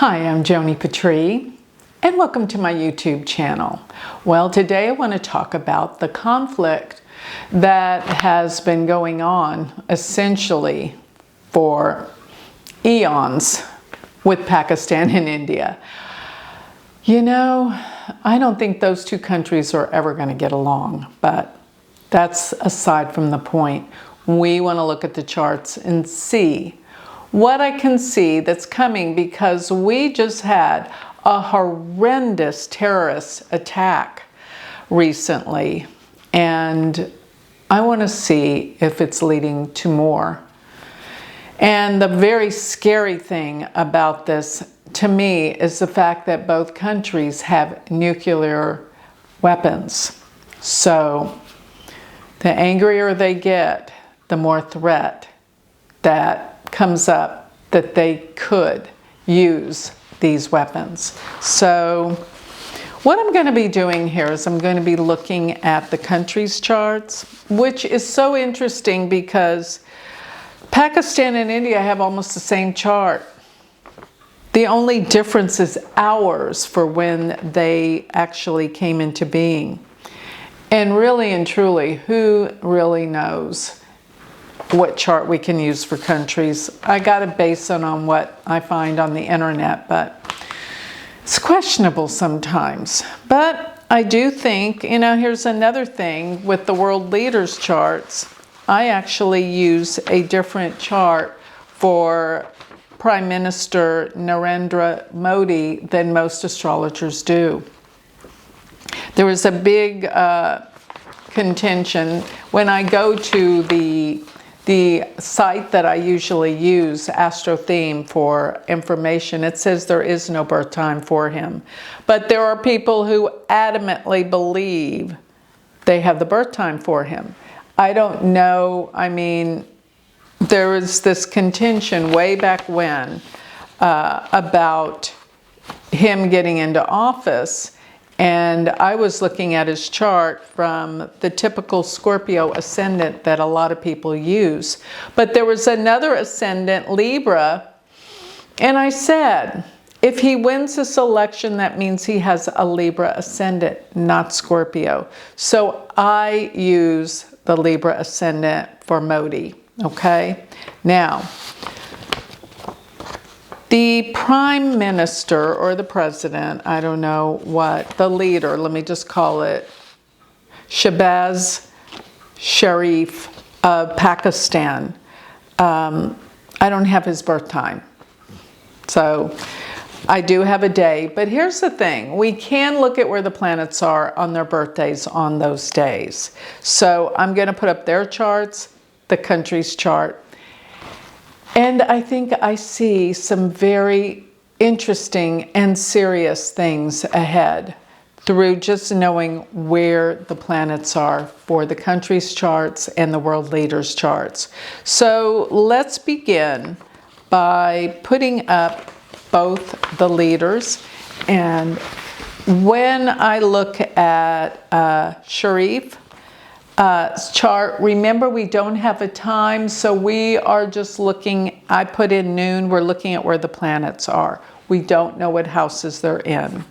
Hi, I'm Joni Patry, and welcome to my YouTube channel. Well, today I want to talk about the conflict that has been going on essentially for eons with Pakistan and India. You know, I don't think those two countries are ever going to get along, but that's aside from the point. We want to look at the charts and see what I can see that's coming, because we just had a horrendous terrorist attack recently, and I want to see if it's leading to more. And the very scary thing about this to me is the fact that both countries have nuclear weapons. So the angrier they get, the more threat that comes up that they could use these weapons. So what I'm going to be doing here is I'm going to be looking at the countries' charts, which is so interesting because Pakistan and India have almost the same chart. The only difference is hours for when they actually came into being. And really and truly, who really knows what chart we can use for countries? I got to base it on what I find on the internet, but it's questionable sometimes. But I do think, here's another thing with the world leaders charts. I actually use a different chart for Prime Minister Narendra Modi than most astrologers do. There was a big contention when I go to the site that I usually use, Astro Theme, for information. It says there is no birth time for him. But there are people who adamantly believe they have the birth time for him. I don't know. I mean, there was this contention way back when about him getting into office. And I was looking at his chart from the typical Scorpio ascendant that a lot of people use. But there was another ascendant, Libra, and I said, if he wins this election, that means he has a Libra ascendant, not Scorpio. So I use the Libra ascendant for Modi, okay? Now, the Prime Minister or the President, I don't know what, the leader, let me just call it Shehbaz Sharif of Pakistan. I don't have his birth time. So I do have a day, but here's the thing. We can look at where the planets are on their birthdays on those days. So I'm going to put up their charts, the country's chart. And I think I see some very interesting and serious things ahead through just knowing where the planets are for the country's charts and the world leaders' charts. So let's begin by putting up both the leaders. And when I look at Sharif, chart, remember we don't have a time, so we are just looking, I put in noon, we're looking at where the planets are. We don't know what houses they're in.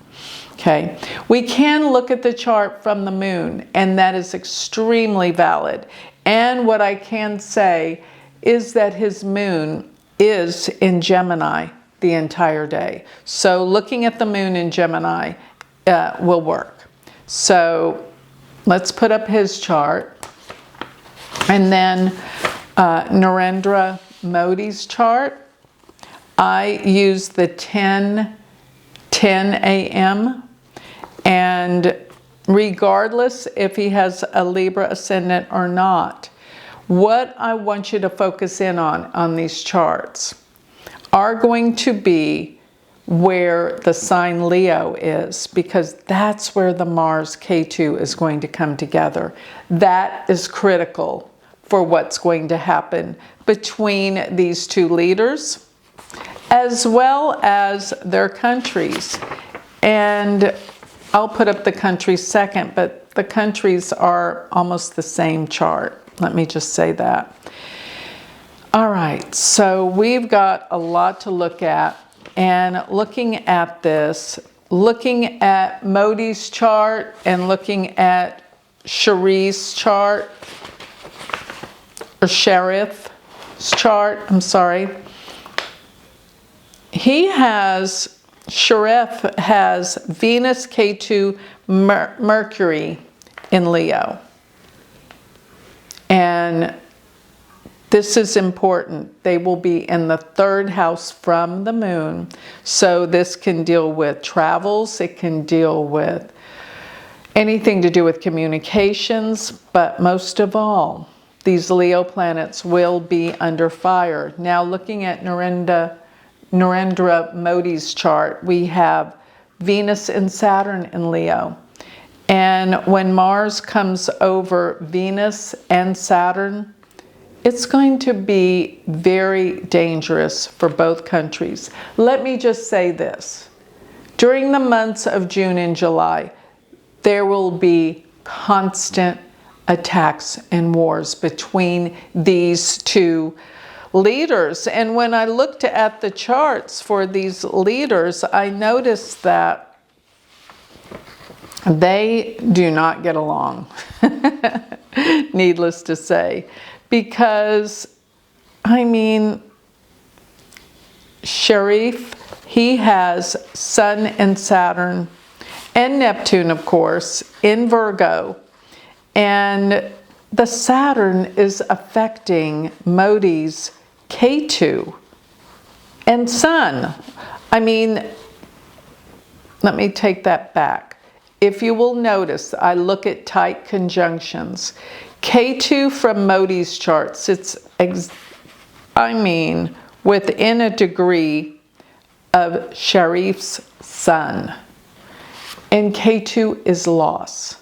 Okay, we can look at the chart from the moon, and that is extremely valid. And what I can say is that his moon is in Gemini the entire day. So looking at the moon in Gemini will work. So let's put up his chart. And then Narendra Modi's chart. I use the 10 a.m. And regardless if he has a Libra ascendant or not, what I want you to focus in on these charts are going to be where the sign Leo is, because that's where the Mars K2 is going to come together. That is critical for what's going to happen between these two leaders, as well as their countries. And I'll put up the countries second, but the countries are almost the same chart. Let me just say that. All right, so we've got a lot to look at and looking at this, looking at Modi's chart and looking at Sharif's chart, or Sharif's chart, I'm sorry. Sharif has Venus, K2, Mercury in Leo. And this is important. They will be in the 3rd house from the moon. So this can deal with travels. It can deal with anything to do with communications. But most of all, these Leo planets will be under fire. Now looking at Narendra Modi's chart, we have Venus and Saturn in Leo. And when Mars comes over Venus and Saturn, it's going to be very dangerous for both countries. Let me just say this. During the months of June and July, there will be constant attacks and wars between these two leaders. And when I looked at the charts for these leaders, I noticed that they do not get along, needless to say. Because, I mean, Sharif, he has Sun and Saturn and Neptune, of course, in Virgo. And the Saturn is affecting Modi's K2 and Sun. I mean, let me take that back. If you will notice, I look at tight conjunctions. K2 from Modi's chart sits, within a degree of Sharif's Sun. And K2 is loss.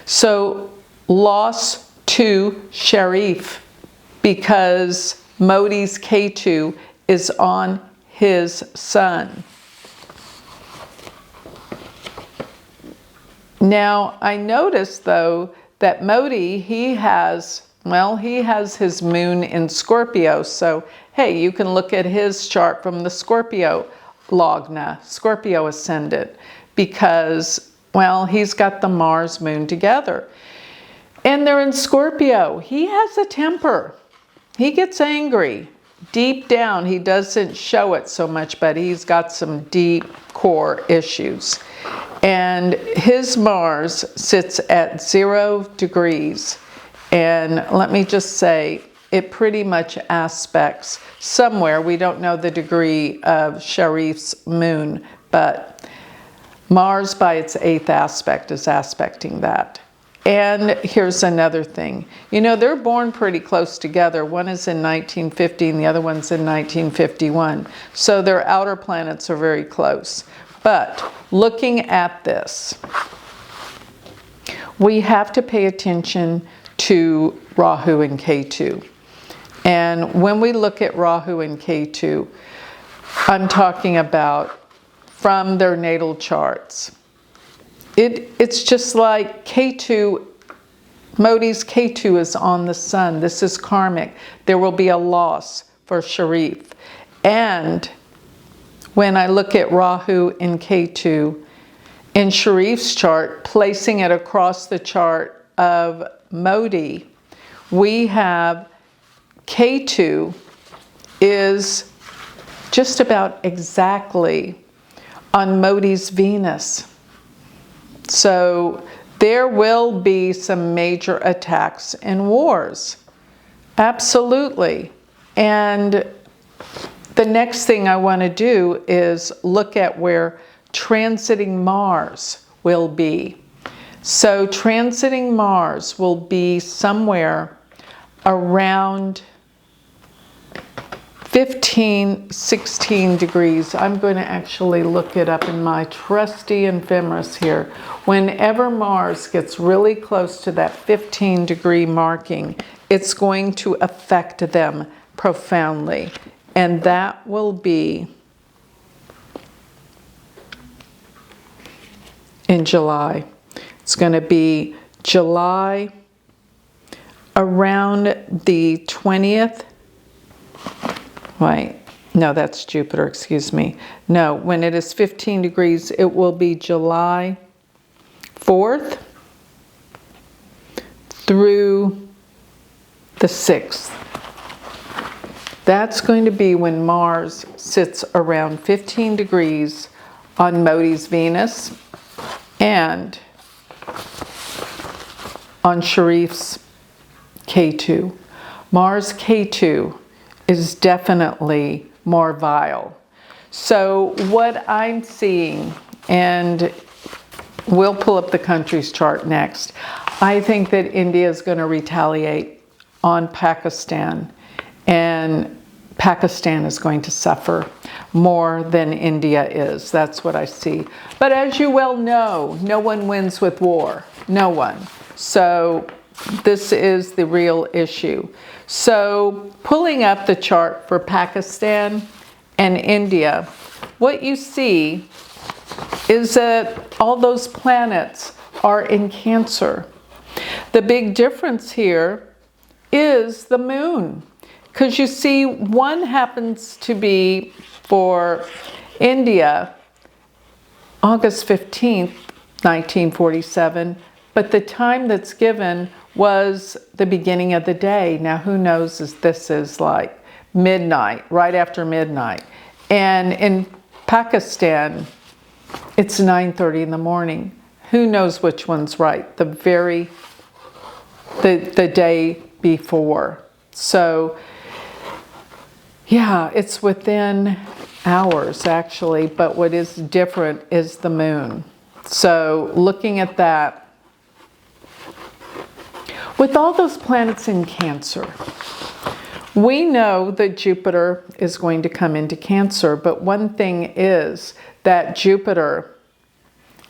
So loss to Sharif because Modi's K2 is on his Sun. Now, I noticed though that Modi, he has his moon in Scorpio. So, hey, you can look at his chart from the Scorpio Lagna, Scorpio ascendant, because, well, he's got the Mars moon together. And they're in Scorpio. He has a temper. He gets angry. Deep down, he doesn't show it so much, but he's got some deep core issues. And his Mars sits at 0 degrees. And let me just say, it pretty much aspects somewhere. We don't know the degree of Sharif's moon, but Mars by its 8th aspect is aspecting that. And here's another thing. You know, they're born pretty close together. One is in 1950 and the other one's in 1951. So their outer planets are very close. But looking at this, we have to pay attention to Rahu and K2. And when we look at Rahu and K2, I'm talking about from their natal charts. It's just like K2, Modi's K2 is on the Sun. This is karmic. There will be a loss for Sharif. And when I look at Rahu and K2 in Sharif's chart, placing it across the chart of Modi, we have K2 is just about exactly on Modi's Venus. So there will be some major attacks and wars. Absolutely. And the next thing I want to do is look at where transiting Mars will be. So transiting Mars will be somewhere around 15, 16 degrees. I'm going to actually look it up in my trusty ephemeris here. Whenever Mars gets really close to that 15 degree marking, it's going to affect them profoundly. And that will be in July. It's going to be July around the 20th. Right, No, that's Jupiter, excuse me. No, when it is 15 degrees, it will be July 4th through the 6th. That's going to be when Mars sits around 15 degrees on Modi's Venus and on Sharif's K2. Mars K2 is definitely more vile. So what I'm seeing, and we'll pull up the country's chart next, I think that India is going to retaliate on Pakistan, and Pakistan is going to suffer more than India is. That's what I see. But as you well know, no one wins with war. No one. So this is the real issue. So pulling up the chart for Pakistan and India, what you see is that all those planets are in Cancer. The big difference here is the moon, because you see one happens to be for India August 15th, 1947, but the time that's given was the beginning of the day. Now who knows if this is like midnight, right after midnight. And in Pakistan, it's 9:30 in the morning. Who knows which one's right? The day before. So yeah, it's within hours actually, but what is different is the moon. So looking at that, with all those planets in Cancer, we know that Jupiter is going to come into Cancer, but one thing is that Jupiter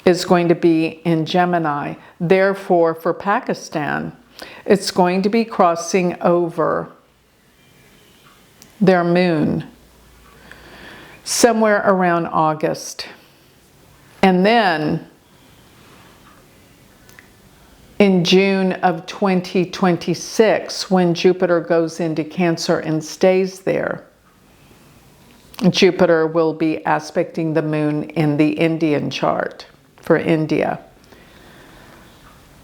is going to be in Gemini. Therefore, for Pakistan, it's going to be crossing over their moon somewhere around August. And then in June of 2026, when Jupiter goes into Cancer and stays there, Jupiter will be aspecting the moon in the Indian chart for India.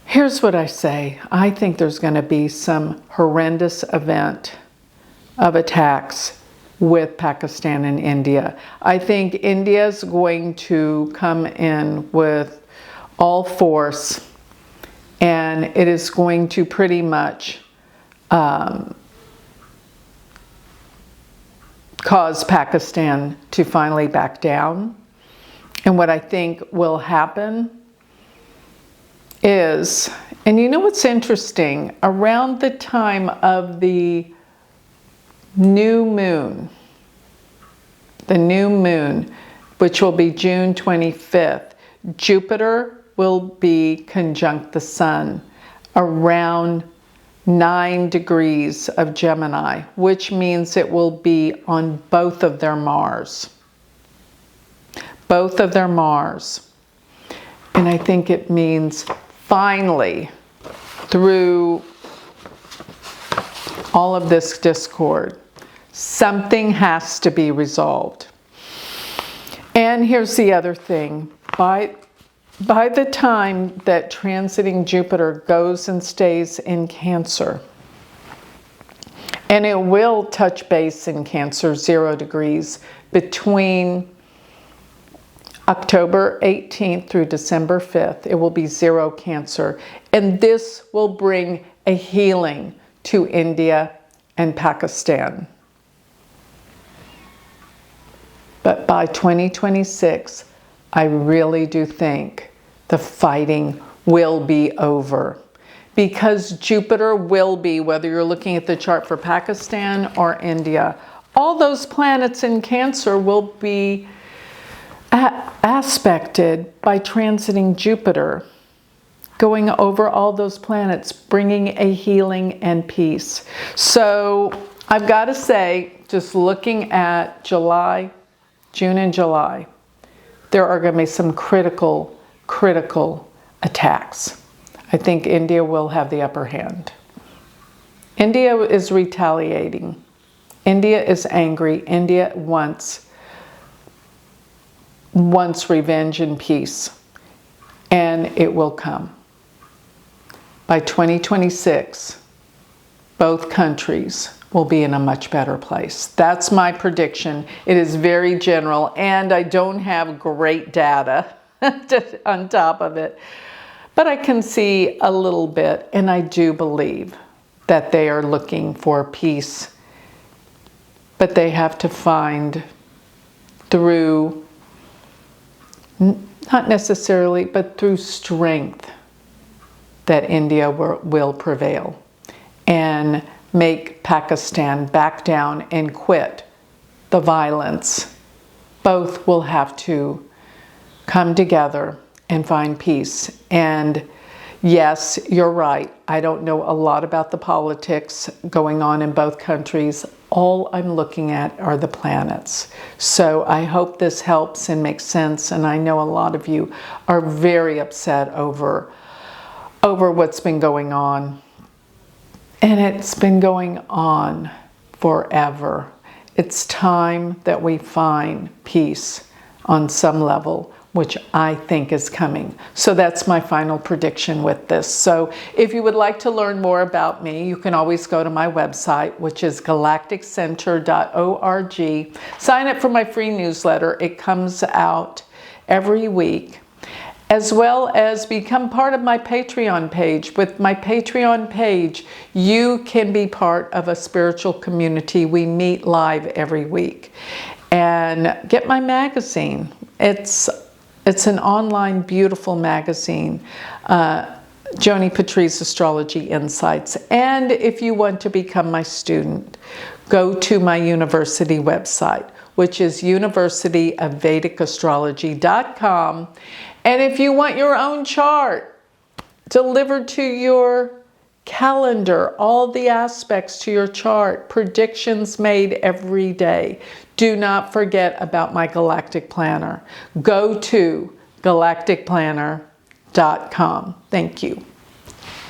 Here's what I say. I think there's going to be some horrendous event of attacks with Pakistan and India. I think India's going to come in with all force, and it is going to pretty much cause Pakistan to finally back down. And what I think will happen is, and you know what's interesting, around the time of the new moon, which will be June 25th, Jupiter will be conjunct the Sun around 9 degrees of Gemini, which means it will be on both of their Mars. Both of their Mars. And I think it means finally, through all of this discord, something has to be resolved. And here's the other thing. By the time that transiting Jupiter goes and stays in Cancer, and it will touch base in Cancer 0 degrees between October 18th through December 5th, it will be 0 Cancer. And this will bring a healing to India and Pakistan. But by 2026, I really do think the fighting will be over, because Jupiter will be, whether you're looking at the chart for Pakistan or India, all those planets in Cancer will be aspected by transiting Jupiter, going over all those planets, bringing a healing and peace. So I've got to say, just looking at June and July, there are going to be some critical attacks. I think India will have the upper hand. India is retaliating. India is angry. India wants revenge and peace, and it will come. By 2026, both countries will be in a much better place. That's my prediction. It is very general, and I don't have great data on top of it, but I can see a little bit, and I do believe that they are looking for peace, but they have to find through, not necessarily, but through strength, that India will prevail and make Pakistan back down and quit the violence. Both will have to come together and find peace. And yes, you're right. I don't know a lot about the politics going on in both countries. All I'm looking at are the planets. So I hope this helps and makes sense. And I know a lot of you are very upset over what's been going on. And it's been going on forever. It's time that we find peace on some level, which I think is coming. So that's my final prediction with this. So if you would like to learn more about me, you can always go to my website, which is galacticcenter.org. Sign up for my free newsletter. It comes out every week, as well as become part of my Patreon page. With my Patreon page, you can be part of a spiritual community. We meet live every week. And get my magazine. It's an online, beautiful magazine, Joni Patry's Astrology Insights. And if you want to become my student, go to my university website, which is universityofvedicastrology.com. And if you want your own chart delivered to your calendar, all the aspects to your chart, predictions made every day, do not forget about my Galactic Planner. Go to galacticplanner.com. Thank you.